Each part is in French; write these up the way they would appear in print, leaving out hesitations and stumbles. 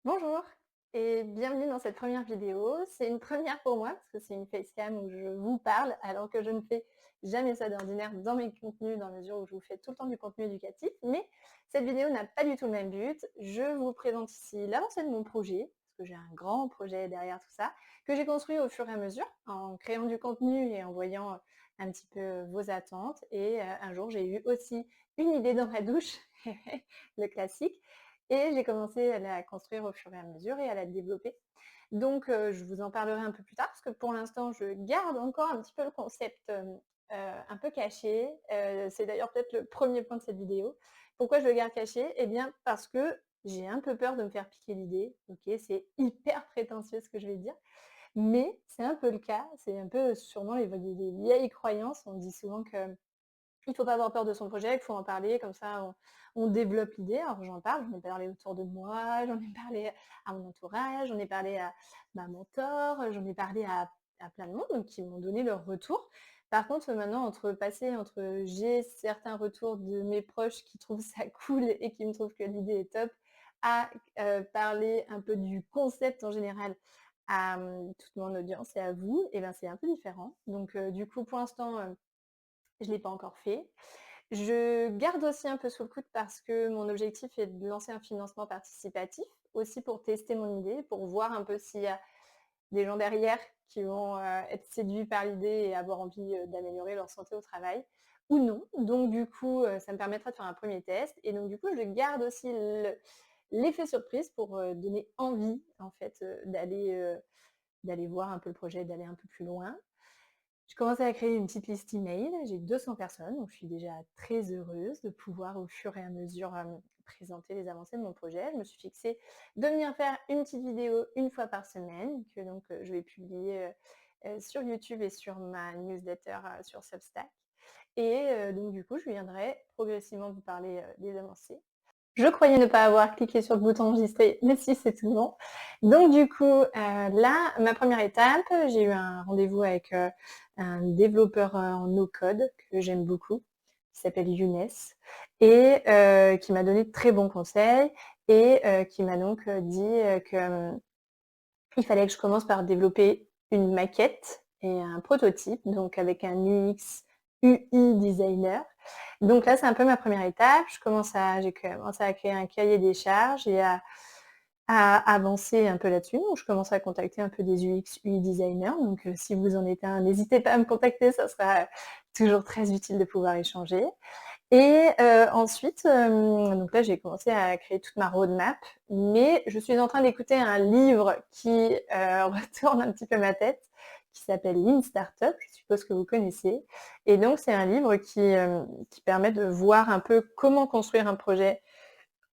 Bonjour et bienvenue dans cette première vidéo. C'est une première pour moi parce que c'est une facecam où je vous parle alors que je ne fais jamais ça d'ordinaire dans mes contenus dans la mesure où je vous fais tout le temps du contenu éducatif. Mais cette vidéo n'a pas du tout le même but. Je vous présente ici l'avancée de mon projet, parce que j'ai un grand projet derrière tout ça, que j'ai construit au fur et à mesure en créant du contenu et en voyant un petit peu vos attentes. Et un jour, j'ai eu aussi une idée dans ma douche, le classique. Et j'ai commencé à la construire au fur et à mesure et à la développer. Donc je vous en parlerai un peu plus tard parce que pour l'instant, je garde encore un petit peu le concept, un peu caché. C'est d'ailleurs peut-être le premier point de cette vidéo. Pourquoi je le garde caché? Eh bien parce que j'ai un peu peur de me faire piquer l'idée. OK, c'est hyper prétentieux ce que je vais dire, mais c'est un peu le cas. C'est un peu sûrement les vieilles croyances. On dit souvent que il faut pas avoir peur de son projet, il faut en parler, comme ça on développe l'idée. Alors j'en parle, j'en ai parlé autour de moi, j'en ai parlé à mon entourage, j'en ai parlé à ma mentor, j'en ai parlé à plein de monde, donc qui m'ont donné leur retour. Par contre, maintenant, entre j'ai certains retours de mes proches qui trouvent ça cool et qui me trouvent que l'idée est top, à parler un peu du concept en général à toute mon audience et à vous, et ben c'est un peu différent. Donc du coup, pour l'instant, je ne l'ai pas encore fait. Je garde aussi un peu sous le coude parce que mon objectif est de lancer un financement participatif, aussi pour tester mon idée, pour voir un peu s'il y a des gens derrière qui vont être séduits par l'idée et avoir envie d'améliorer leur santé au travail ou non. Donc du coup, ça me permettra de faire un premier test. Et donc du coup, je garde aussi l'effet surprise pour donner envie en fait d'aller voir un peu le projet, d'aller un peu plus loin. Je commençais à créer une petite liste email, j'ai 200 personnes, donc je suis déjà très heureuse de pouvoir au fur et à mesure présenter les avancées de mon projet. Je me suis fixée de venir faire une petite vidéo une fois par semaine, que donc je vais publier sur YouTube et sur ma newsletter sur Substack. Et donc du coup, je viendrai progressivement vous parler des avancées. Je croyais ne pas avoir cliqué sur le bouton enregistrer, mais si, c'est tout bon. Donc du coup, là, ma première étape, j'ai eu un rendez-vous avec un développeur en no-code que j'aime beaucoup, qui s'appelle Younes, et qui m'a donné de très bons conseils et qui m'a donc dit que il fallait que je commence par développer une maquette et un prototype, donc avec un UX, UI designer. Donc là, c'est un peu ma première étape. J'ai commencé à créer un cahier des charges et à avancer un peu là-dessus. Donc, je commence à contacter un peu des UX, UI designers. Donc, si vous en êtes un, n'hésitez pas à me contacter. Ça sera toujours très utile de pouvoir échanger. Et ensuite, donc là, j'ai commencé à créer toute ma roadmap, mais je suis en train d'écouter un livre qui retourne un petit peu ma tête, qui s'appelle Lean Startup, je suppose que vous connaissez. Et donc, c'est un livre qui permet de voir un peu comment construire un projet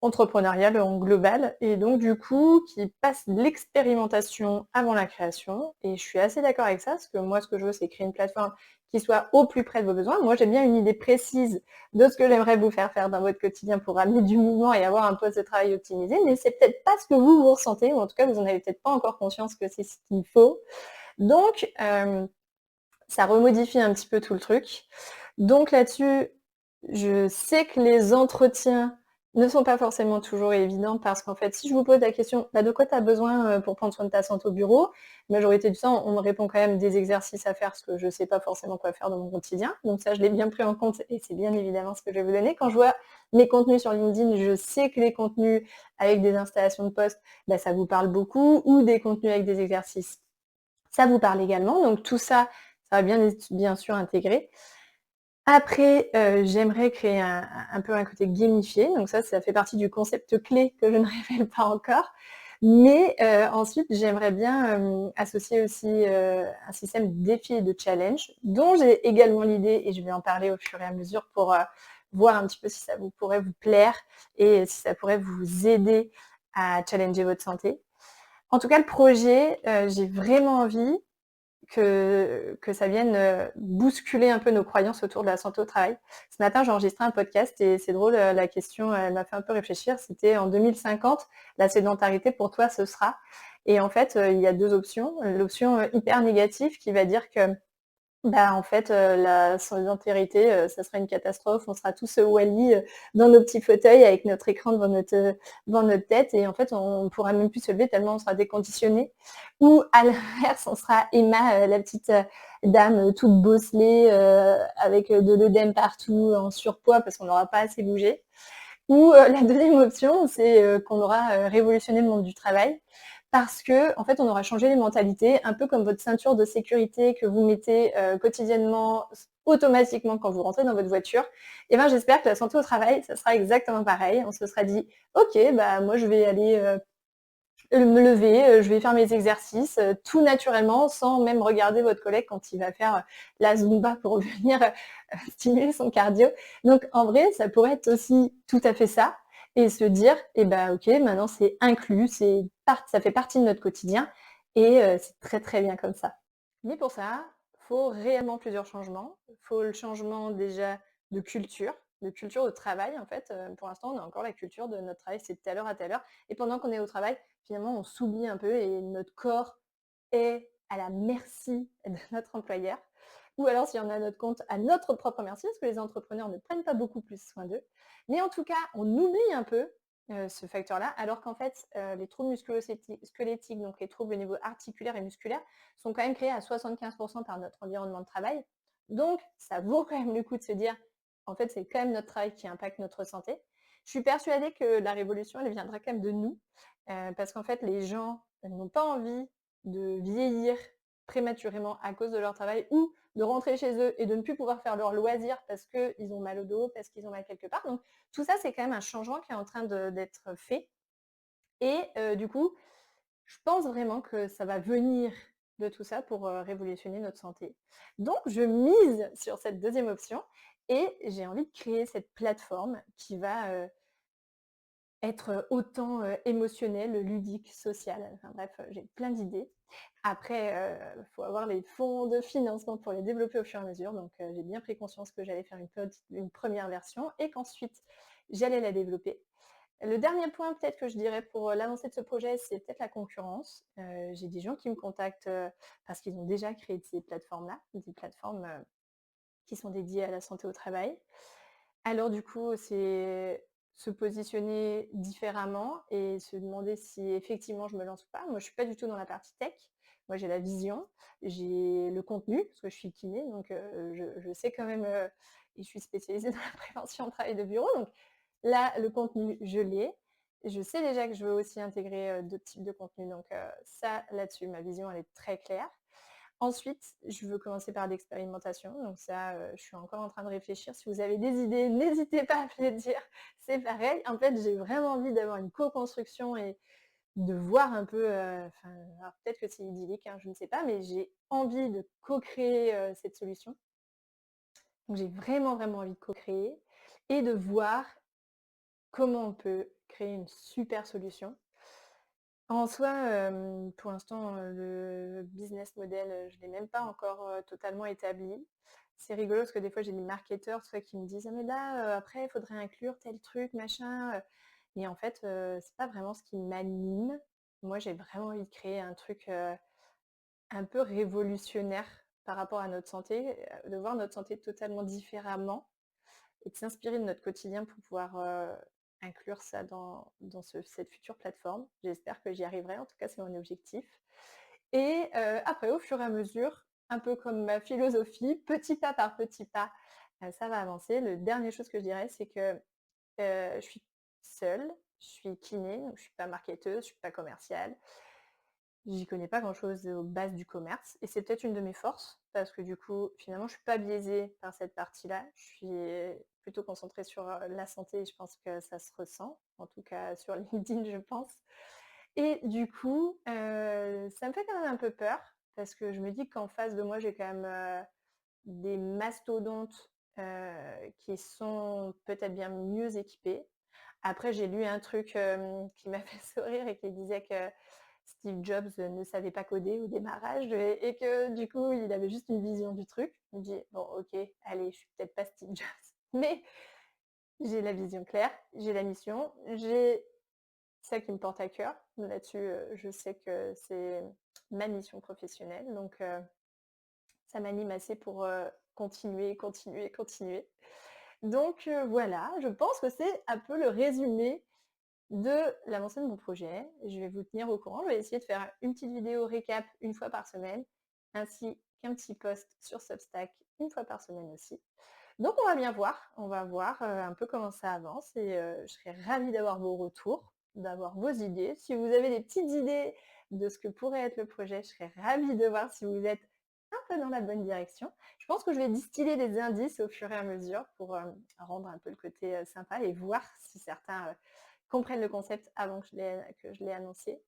entrepreneurial en global et donc du coup qui passe l'expérimentation avant la création et je suis assez d'accord avec ça parce que moi ce que je veux c'est créer une plateforme qui soit au plus près de vos besoins. Moi j'ai bien une idée précise de ce que j'aimerais vous faire faire dans votre quotidien pour amener du mouvement et avoir un poste de travail optimisé, mais c'est peut-être pas ce que vous ressentez ou en tout cas vous n'en avez peut-être pas encore conscience que c'est ce qu'il faut. Donc ça remodifie un petit peu tout le truc. Donc là-dessus, je sais que les entretiens ne sont pas forcément toujours évidents parce qu'en fait, si je vous pose la question: «Bah, de quoi tu as besoin, pour prendre soin de ta santé au bureau?» la majorité du temps, on me répond quand même des exercices à faire parce que je ne sais pas forcément quoi faire dans mon quotidien. Donc ça, je l'ai bien pris en compte et c'est bien évidemment ce que je vais vous donner. Quand je vois mes contenus sur LinkedIn, je sais que les contenus avec des installations de posts, bah, ça vous parle beaucoup ou des contenus avec des exercices, ça vous parle également. Donc tout ça, ça va bien sûr intégrer. Après, j'aimerais créer un peu un côté gamifié, donc ça fait partie du concept clé que je ne révèle pas encore. Mais, ensuite j'aimerais bien, associer aussi, un système de défis et de challenge dont j'ai également l'idée et je vais en parler au fur et à mesure pour, voir un petit peu si ça vous pourrait vous plaire et si ça pourrait vous aider à challenger votre santé. En tout cas, le projet, j'ai vraiment envie que ça vienne bousculer un peu nos croyances autour de la santé au travail. Ce matin, j'ai enregistré un podcast et c'est drôle, la question, elle m'a fait un peu réfléchir. C'était en 2050, la sédentarité pour toi, ce sera. Et en fait, il y a deux options. L'option hyper négative qui va dire que Bah, en fait, la sédentarité, ça sera une catastrophe. On sera tous, Wall-E, dans nos petits fauteuils avec notre écran devant notre tête et en fait, on pourra même plus se lever tellement on sera déconditionné. Ou à l'inverse, on sera Emma, la petite, dame, toute bosselée, avec, de l'œdème partout, en surpoids parce qu'on n'aura pas assez bougé. Ou, la deuxième option, c'est, qu'on aura, révolutionné le monde du travail parce qu'en fait, on aura changé les mentalités, un peu comme votre ceinture de sécurité que vous mettez, quotidiennement, automatiquement quand vous rentrez dans votre voiture. Et ben, j'espère que la santé au travail, ça sera exactement pareil. On se sera dit: «OK, bah, moi je vais aller, me lever, je vais faire mes exercices, tout naturellement, sans même regarder votre collègue quand il va faire, la zumba pour venir, stimuler son cardio. Donc en vrai, ça pourrait être aussi tout à fait ça et se dire: «Et bah, OK, maintenant c'est inclus, ça fait partie de notre quotidien et c'est très, très bien comme ça». Mais pour ça, faut réellement plusieurs changements. Il faut le changement déjà de culture au travail en fait. Pour l'instant, on a encore la culture de notre travail, c'est de telle heure à telle heure et pendant qu'on est au travail, finalement, on s'oublie un peu et notre corps est à la merci de notre employeur. Ou alors, si on a notre compte, à notre propre merci, parce que les entrepreneurs ne prennent pas beaucoup plus soin d'eux. Mais en tout cas, on oublie un peu ce facteur-là, alors qu'en fait, les troubles musculo-squelettiques, donc les troubles au niveau articulaire et musculaire, sont quand même créés à 75% par notre environnement de travail. Donc, ça vaut quand même le coup de se dire, en fait, c'est quand même notre travail qui impacte notre santé. Je suis persuadée que la révolution, elle viendra quand même de nous, parce qu'en fait, les gens n'ont pas envie de vieillir prématurément à cause de leur travail ou de rentrer chez eux et de ne plus pouvoir faire leurs loisirs parce qu'ils ont mal au dos, parce qu'ils ont mal quelque part. Donc tout ça, c'est quand même un changement qui est en train d'être fait. Et du coup, je pense vraiment que ça va venir de tout ça pour révolutionner notre santé. Donc je mise sur cette deuxième option et j'ai envie de créer cette plateforme qui va être autant, émotionnel, ludique, social, enfin bref, j'ai plein d'idées. Après, faut avoir les fonds de financement pour les développer au fur et à mesure, donc j'ai bien pris conscience que j'allais faire une première version et qu'ensuite j'allais la développer. Le dernier point peut-être que je dirais pour, l'avancée de ce projet, c'est peut-être la concurrence. J'ai des gens qui me contactent, parce qu'ils ont déjà créé ces plateformes-là, des plateformes, qui sont dédiées à la santé au travail. Alors du coup, c'est se positionner différemment et se demander si effectivement je me lance ou pas. Moi, je suis pas du tout dans la partie tech. Moi, j'ai la vision, j'ai le contenu, parce que je suis kiné, donc je sais quand même, et je suis spécialisée dans la prévention au travail de bureau. Donc là, le contenu, je l'ai. Je sais déjà que je veux aussi intégrer d'autres types de contenus. Donc ça, là-dessus, ma vision, elle est très claire. Ensuite, je veux commencer par l'expérimentation. Donc ça, je suis encore en train de réfléchir. Si vous avez des idées, n'hésitez pas à me les dire. C'est pareil. En fait, j'ai vraiment envie d'avoir une co-construction et de voir un peu, alors peut-être que c'est idyllique, hein, je ne sais pas, mais j'ai envie de co-créer, cette solution. Donc j'ai vraiment, vraiment envie de co-créer et de voir comment on peut créer une super solution. En soi, pour l'instant, le business model, je ne l'ai même pas encore, totalement établi. C'est rigolo parce que des fois, j'ai des marketeurs, tu vois, qui me disent: «Ah mais là, après, il faudrait inclure tel truc, machin», et en fait, c'est pas vraiment ce qui m'anime. Moi, j'ai vraiment envie de créer un truc, un peu révolutionnaire par rapport à notre santé, de voir notre santé totalement différemment et de s'inspirer de notre quotidien pour pouvoir inclure ça dans cette future plateforme. J'espère que j'y arriverai, en tout cas c'est mon objectif. Et après, au fur et à mesure, un peu comme ma philosophie, petit pas par petit pas, ça va avancer. Le dernière chose que je dirais, c'est que je suis seule, je suis kiné, donc je ne suis pas marketeuse, je ne suis pas commerciale. J'y connais pas grand-chose aux bases du commerce et c'est peut-être une de mes forces parce que du coup, finalement, je suis pas biaisée par cette partie-là. Je suis plutôt concentrée sur, la santé et je pense que ça se ressent, en tout cas sur LinkedIn, je pense. Et du coup, ça me fait quand même un peu peur parce que je me dis qu'en face de moi, j'ai quand même, des mastodontes, qui sont peut-être bien mieux équipés. Après, j'ai lu un truc, qui m'a fait sourire et qui disait que Steve Jobs ne savait pas coder au démarrage et que du coup, il avait juste une vision du truc. Je me dis: «Bon OK, allez, je suis peut-être pas Steve Jobs, mais j'ai la vision claire, j'ai la mission, j'ai ça qui me porte à cœur». Là-dessus, je sais que c'est ma mission professionnelle donc Ça m'anime assez pour, continuer, continuer, continuer. Donc voilà, je pense que c'est un peu le résumé de l'avancée de mon projet. Je vais vous tenir au courant. Je vais essayer de faire une petite vidéo récap une fois par semaine, ainsi qu'un petit post sur Substack une fois par semaine aussi. Donc on va voir, un peu comment ça avance et je serais ravie d'avoir vos retours, d'avoir vos idées. Si vous avez des petites idées de ce que pourrait être le projet, je serais ravie de voir si vous êtes un peu dans la bonne direction. Je pense que je vais distiller des indices au fur et à mesure pour, rendre un peu le côté, sympa et voir si certains, comprennent le concept avant que je l'ai annoncé.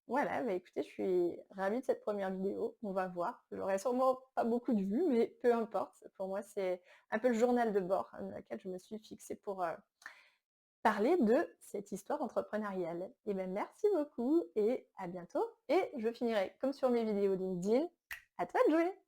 Voilà, bah, écoutez, je suis ravie de cette première vidéo. On va voir. J'aurai sûrement pas beaucoup de vues, mais peu importe. Pour moi, c'est un peu le journal de bord, dans lequel je me suis fixée pour, parler de cette histoire entrepreneuriale. Et ben, merci beaucoup et à bientôt et je finirai comme sur mes vidéos LinkedIn. À toi de jouer!